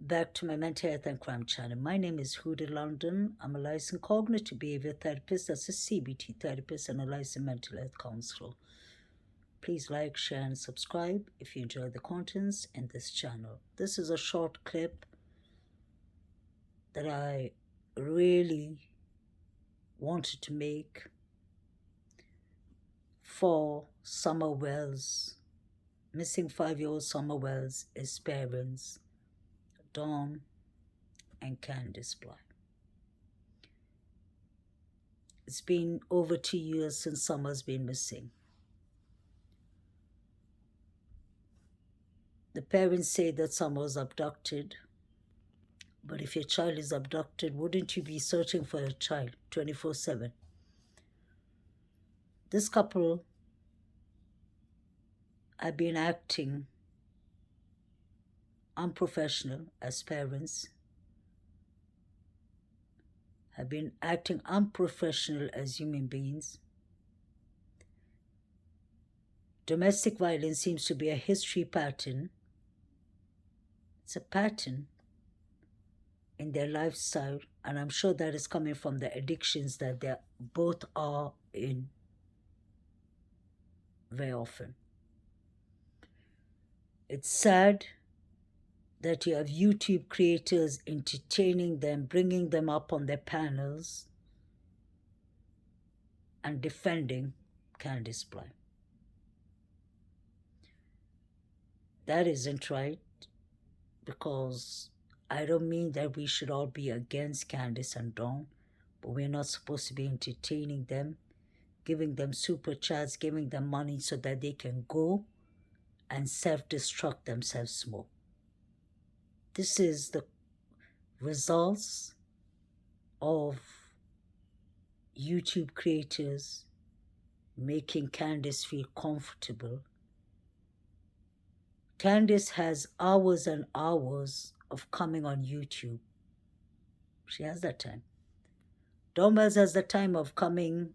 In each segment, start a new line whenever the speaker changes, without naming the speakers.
back to my mental health and crime channel. My name is Huda London. I'm a licensed cognitive behavior therapist, that's a CBT therapist, and a licensed mental health counselor. Please like, share, and subscribe if you enjoy the contents in this channel. This is a short clip that I really wanted to make for Summer Wells, missing 5-year-old Summer Wells' his parents, Dawn and Candus Bly. It's been over 2 years since Summer's been missing. The parents say that Summer was abducted, but if your child is abducted, wouldn't you be searching for your child 24/7? This couple have been acting unprofessional as parents, have been acting unprofessional as human beings. Domestic violence seems to be a history pattern. It's a pattern in their lifestyle, and I'm sure that is coming from the addictions that they both are in very often. It's sad that you have YouTube creators entertaining them, bringing them up on their panels, and defending Candus Bly. That isn't right, because I don't mean that we should all be against Candus and Dawn, but we're not supposed to be entertaining them, giving them super chats, giving them money so that they can go and self-destruct themselves more. This is the results of YouTube creators making Candus feel comfortable. Candus has hours and hours of coming on YouTube. She has that time. Dawn Wells has the time of coming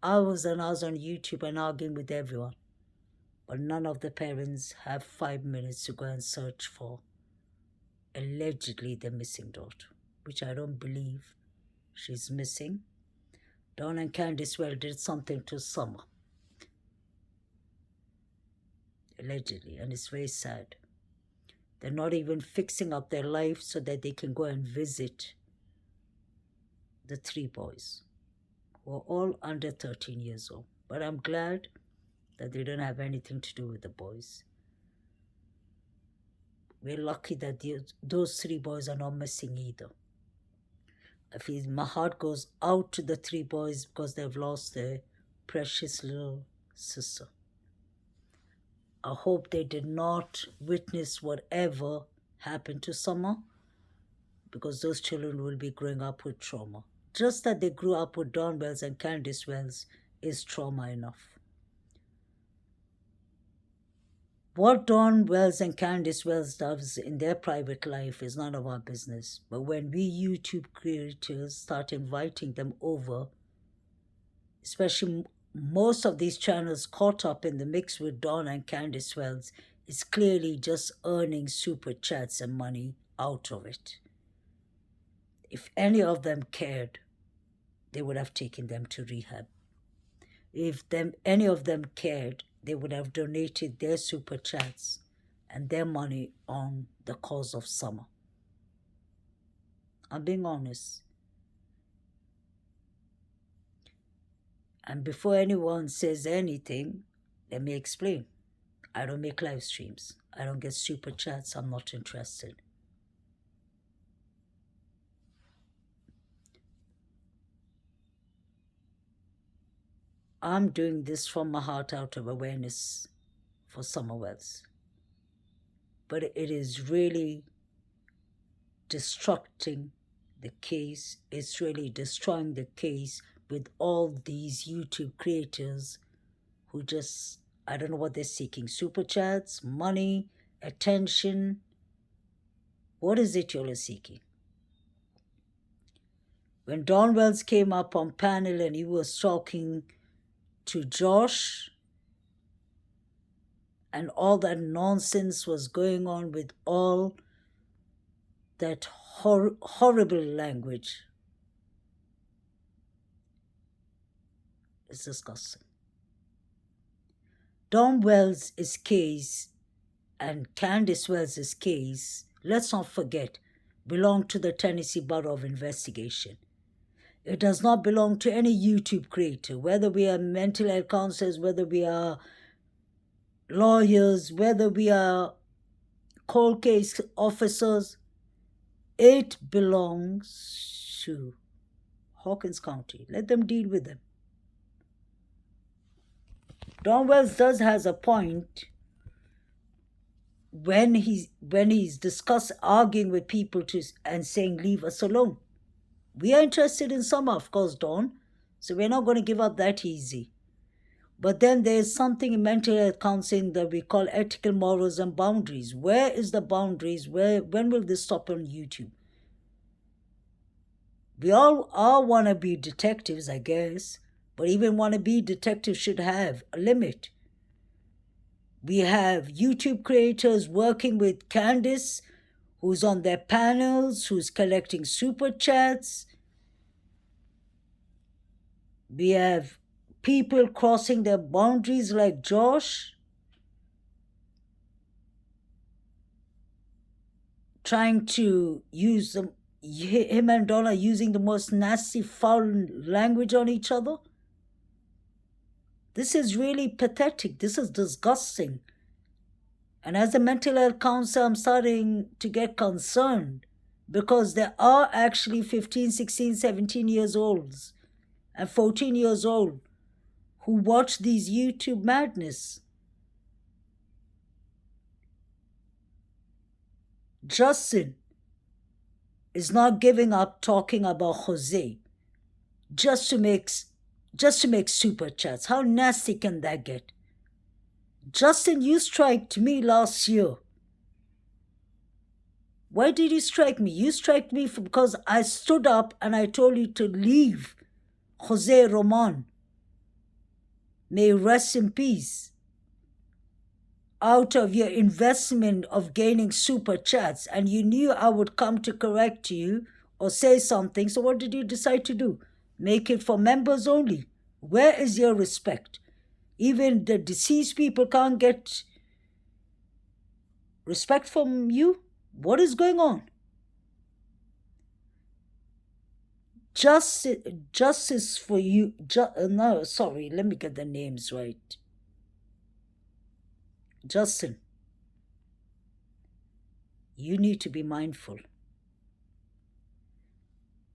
hours and hours on YouTube and arguing with everyone. But none of the parents have 5 minutes to go and search for allegedly the missing daughter, which I don't believe she's missing. Dawn and Candus Well did something to Summer, allegedly, and it's very sad. They're not even fixing up their life so that they can go and visit the 3 boys, who are all under 13 years old. But I'm glad that they don't have anything to do with the boys. We're lucky that those 3 boys are not missing either. My heart goes out to the 3 boys because they've lost their precious little sister. I hope they did not witness whatever happened to Summer, because those children will be growing up with trauma. Just that they grew up with Dawn Wells and Candus Wells is trauma enough. What Dawn Wells and Candus Wells does in their private life is none of our business. But when we YouTube creators start inviting them over, especially most of these channels caught up in the mix with Dawn and Candus Wells, is clearly just earning super chats and money out of it. If any of them cared, they would have taken them to rehab. If any of them cared, they would have donated their super chats and their money on the cause of Summer. I'm being honest. And before anyone says anything, let me explain. I don't make live streams. I don't get super chats. I'm not interested. I'm doing this from my heart out of awareness for Summer Wells. But it is really destructing the case. It's really destroying the case with all these YouTube creators who just, I don't know what they're seeking. Super chats, money, attention. What is it you're seeking? When Dawn Wells came up on panel and he was talking to Josh, and all that nonsense was going on with all that horrible language. It's disgusting. Don Wells' case and Candice Wells' case, let's not forget, belong to the Tennessee Bureau of Investigation. It does not belong to any YouTube creator, whether we are mental health counselors, whether we are lawyers, whether we are cold case officers. It belongs to Hawkins County. Let them deal with them. Don Wells has a point when he's arguing with people and saying, leave us alone. We are interested in some, of course, Don, so we're not going to give up that easy. But then there's something in mental health counseling that we call ethical morals and boundaries. Where is the boundaries? When will this stop on YouTube? We all want to be detectives, I guess, but even wannabe detectives should have a limit. We have YouTube creators working with Candus, who's on their panels, who's collecting super chats. We have people crossing their boundaries like Josh, trying to use him and Donna using the most nasty, foul language on each other. This is really pathetic. This is disgusting. And as a mental health counselor, I'm starting to get concerned because there are actually 15, 16, 17 years olds and 14 years old who watch these YouTube madness. Justin is not giving up talking about Jose just to make super chats. How nasty can that get? Justin, you striked me last year. Why did you strike me? You struck me because I stood up and I told you to leave Jose Roman. May he rest in peace. Out of your investment of gaining super chats, and you knew I would come to correct you or say something, so what did you decide to do? Make it for members only. Where is your respect? Even the deceased people can't get respect from you? What is going on? Justice for you. No, sorry, let me get the names right. Justin, you need to be mindful.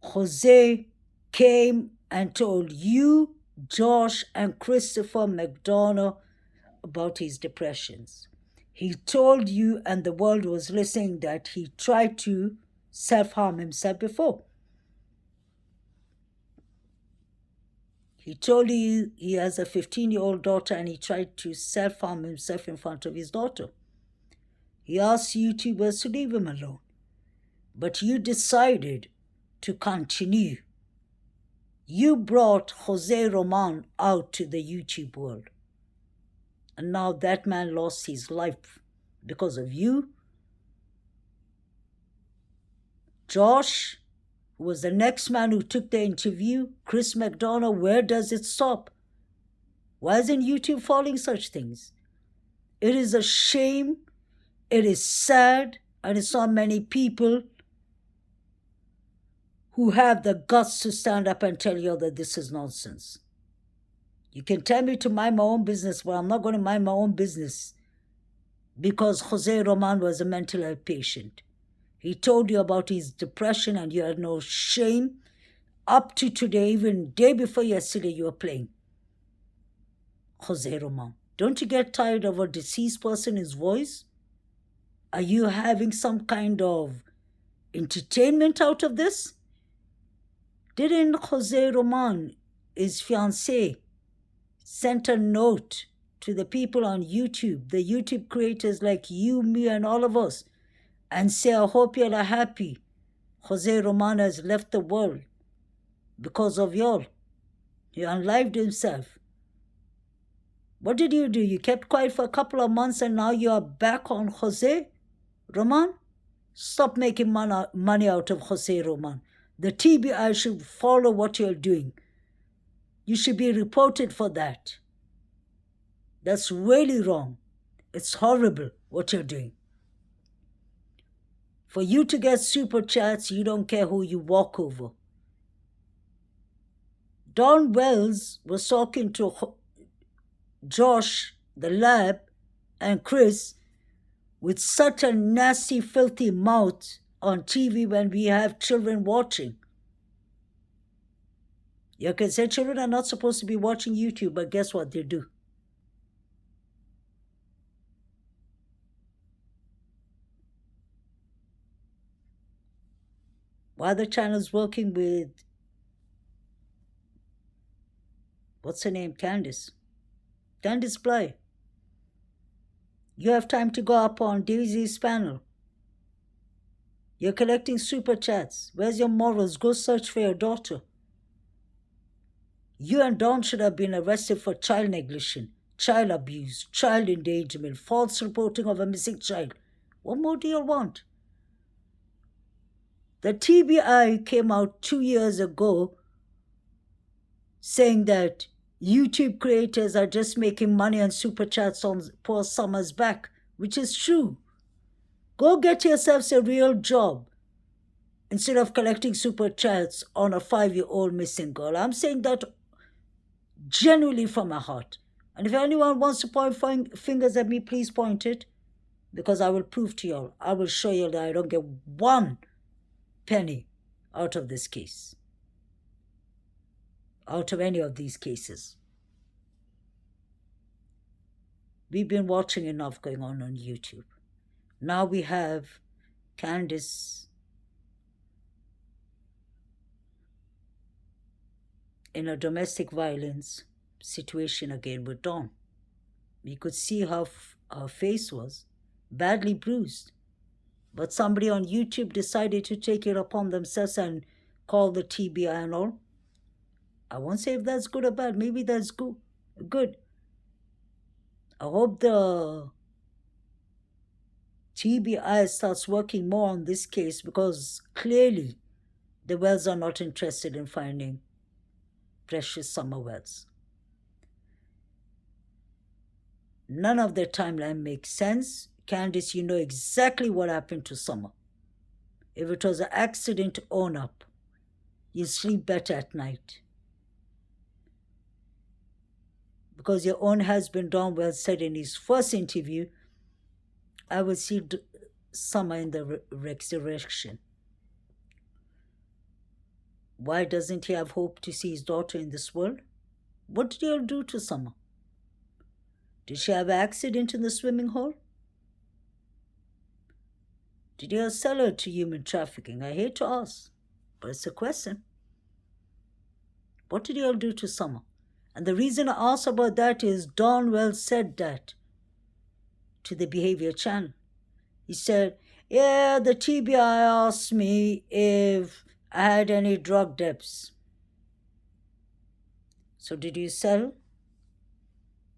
Jose came and told you, Josh, and Christopher McDonough about his depressions. He told you, and the world was listening, that he tried to self-harm himself before. He told you he has a 15-year-old daughter and he tried to self-harm himself in front of his daughter. He asked YouTubers to leave him alone. But you decided to continue. You brought Jose Roman out to the YouTube world. And now that man lost his life because of you. Josh, who was the next man who took the interview, Chris McDonough, where does it stop? Why isn't YouTube following such things? It is a shame, it is sad, and it's not many people who have the guts to stand up and tell you that this is nonsense. You can tell me to mind my own business, but I'm not going to mind my own business because Jose Roman was a mental health patient. He told you about his depression and you had no shame. Up to today, even day before yesterday, you were playing Jose Roman. Don't you get tired of a deceased person's voice? Are you having some kind of entertainment out of this? Didn't Jose Roman, his fiancée, sent a note to the people on YouTube, the YouTube creators like you, me, and all of us, and say, I hope you're happy. Jose Roman has left the world because of y'all. He unlived himself. What did you do? You kept quiet for a couple of months and now you are back on Jose Roman? Stop making money out of Jose Roman. The TBI should follow what you're doing. You should be reported for that. That's really wrong. It's horrible what you're doing. For you to get super chats, you don't care who you walk over. Don Wells was talking to Josh, the lab, and Chris with such a nasty, filthy mouth on TV when we have children watching. You can say children are not supposed to be watching YouTube, but guess what they do? While the channel's working with, what's her name, Candus Bly, you have time to go up on Daisy's panel. You're collecting super chats. Where's your morals? Go search for your daughter. You and Don should have been arrested for child negligence, child abuse, child endangerment, false reporting of a missing child. What more do you want? The TBI came out 2 years ago saying that YouTube creators are just making money on super chats on poor Summer's back, which is true. Go get yourselves a real job instead of collecting super chats on a 5-year-old missing girl. I'm saying that genuinely from my heart. And if anyone wants to point fingers at me, please point it, because I will prove to you all. I will show you that I don't get 1 penny out of this case, out of any of these cases. We've been watching enough going on YouTube. Now we have Candus in a domestic violence situation again with Dawn. We could see how her face was badly bruised. But somebody on YouTube decided to take it upon themselves and call the TBI and all. I won't say if that's good or bad. Maybe that's good. I hope the TBI starts working more on this case, because clearly the Wells are not interested in finding precious Summer Wells. None of their timeline makes sense. Candus, you know exactly what happened to Summer. If it was an accident, own up. You sleep better at night. Because your own husband, Don Wells, said in his first interview, I will see Summer in the resurrection. Why doesn't he have hope to see his daughter in this world? What did you do to Summer? Did she have an accident in the swimming hole? Did you sell her to human trafficking? I hate to ask, but it's a question. What did you all do to Summer? And the reason I ask about that is Don Wells said that to the Behavior Channel. He said, yeah, the TBI asked me if I had any drug debts. So did you sell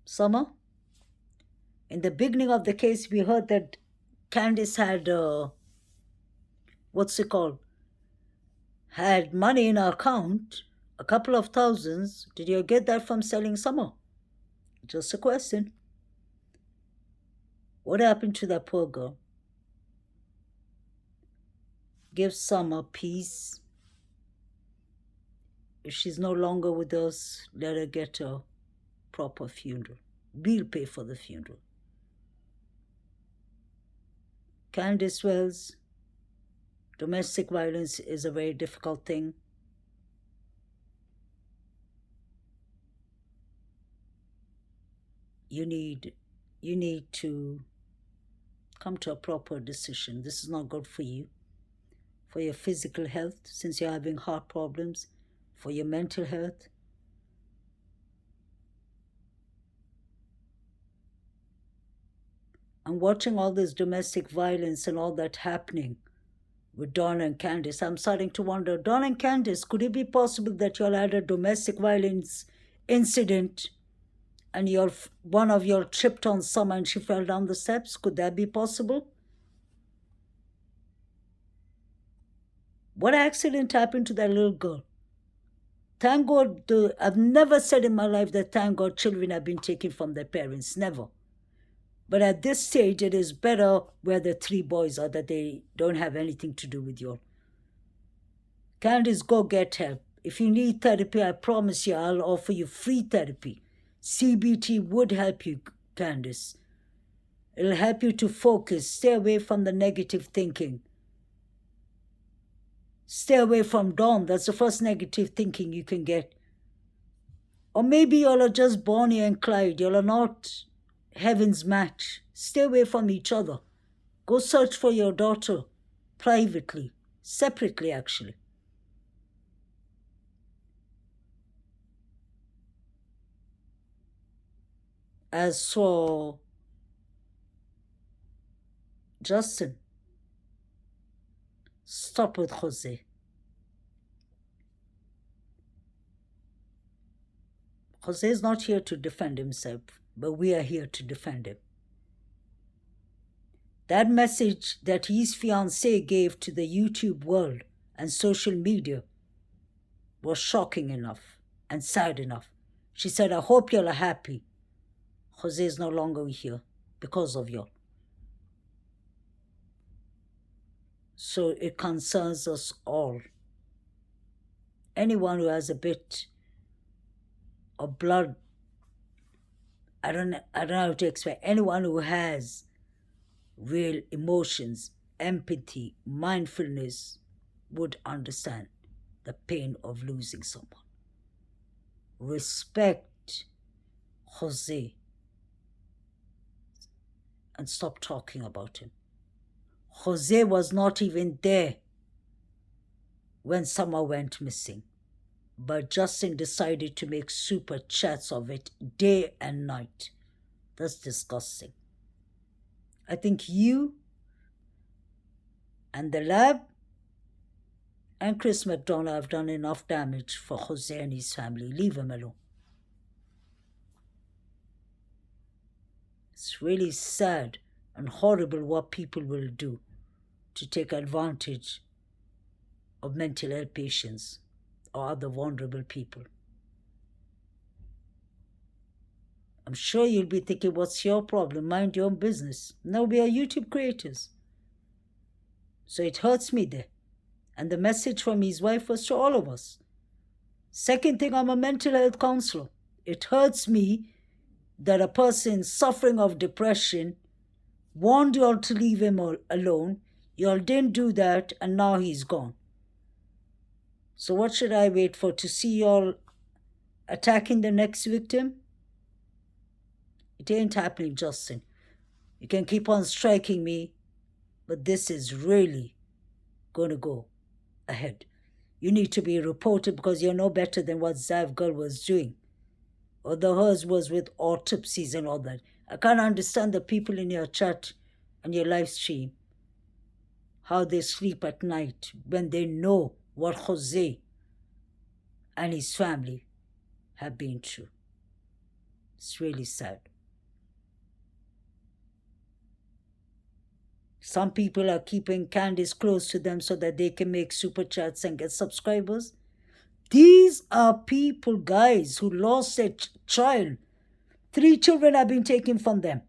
Summer? In the beginning of the case, we heard that Candus had, had money in her account, a couple of thousands. Did you get that from selling Summer? Just a question. What happened to that poor girl? Give Summer peace. If she's no longer with us, let her get a proper funeral. We'll pay for the funeral. Candus Wells, domestic violence is a very difficult thing. You need to come to a proper decision. This is not good for you, for your physical health, since you're having heart problems, for your mental health. I'm watching all this domestic violence and all that happening with Dawn and Candus. I'm starting to wonder, Dawn and Candus, could it be possible that you all had a domestic violence incident and one of you tripped on Summer and she fell down the steps? Could that be possible? What accident happened to that little girl? Thank God, I've never said in my life that thank God children have been taken from their parents. Never. But at this stage, it is better where the three boys are, that they don't have anything to do with you. Candice, go get help. If you need therapy, I promise you I'll offer you free therapy. CBT would help you, Candice. It'll help you to focus. Stay away from the negative thinking. Stay away from Dom. That's the first negative thinking you can get. Or maybe y'all are just Bonnie and Clyde. Y'all are not heaven's match. Stay away from each other. Go search for your daughter privately, separately actually. As for Justin, stop with Jose. Jose is not here to defend himself, but we are here to defend him. That message that his fiancée gave to the YouTube world and social media was shocking enough and sad enough. She said, I hope y'all are happy. Jose is no longer here because of y'all. So it concerns us all. Anyone who has a bit of blood, I don't know how to explain. Anyone who has real emotions, empathy, mindfulness would understand the pain of losing someone. Respect Jose and stop talking about him. Jose was not even there when Summer went missing, but Justin decided to make super chats of it day and night. That's disgusting. I think you and the lab and Chris McDonough have done enough damage for Jose and his family. Leave him alone. It's really sad and horrible what people will do to take advantage of mental health patients or other vulnerable people. I'm sure you'll be thinking, what's your problem? Mind your own business. No, we are YouTube creators. So it hurts me there. And the message from his wife was to all of us. Second thing, I'm a mental health counselor. It hurts me that a person suffering of depression warned you all to leave him alone. You all didn't do that, and now he's gone. So what should I wait for? To see you all attacking the next victim? It ain't happening, Justin. You can keep on striking me, but this is really going to go ahead. You need to be reported because you're no better than what Zav girl was doing. Although hers was with autopsies and all that. I can't understand the people in your chat and your live stream, how they sleep at night when they know what Jose and his family have been through. It's really sad. Some people are keeping Candus close to them so that they can make super chats and get subscribers. These are people, guys, who lost their child. 3 children have been taken from them.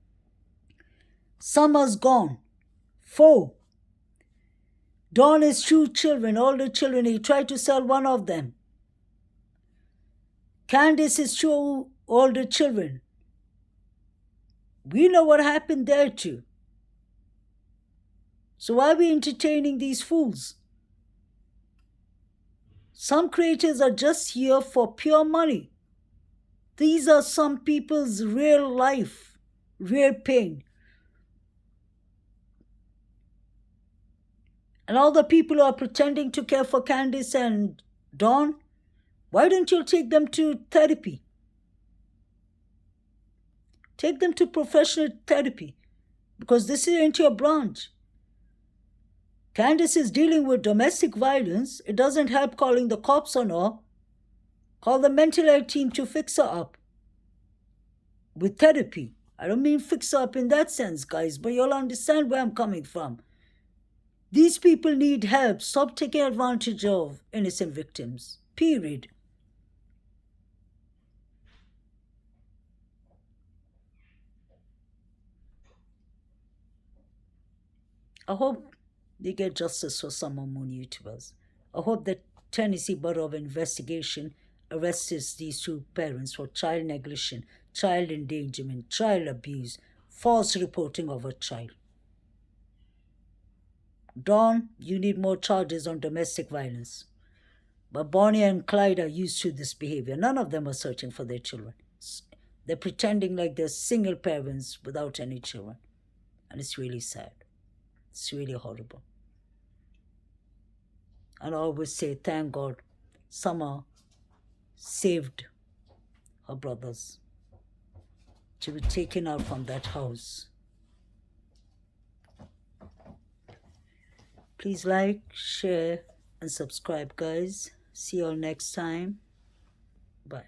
Summer's gone. 4. Dawn has 2 children, older children. He tried to sell one of them. Candus has 2 older children. We know what happened there too. So why are we entertaining these fools? Some creators are just here for pure money. These are some people's real life, real pain. And all the people who are pretending to care for Candus and Dawn, why don't you take them to therapy? Take them to professional therapy, because this isn't your branch. Candus is dealing with domestic violence. It doesn't help calling the cops on her. Call the mental health team to fix her up with therapy. I don't mean fix her up in that sense, guys, but you'll understand where I'm coming from. These people need help. Stop taking advantage of innocent victims. Period. I hope they get justice for some Mormon YouTubers. I hope the Tennessee Bureau of Investigation arrests these two parents for child negligence, child endangerment, child abuse, false reporting of a child. Dawn, you need more charges on domestic violence. But Bonnie and Clyde are used to this behavior. None of them are searching for their children. They're pretending like they're single parents without any children. And it's really sad. It's really horrible. And I always say, thank God, Summer saved her brothers to be taken out from that house. Please like, share, and subscribe, guys. See you all next time. Bye.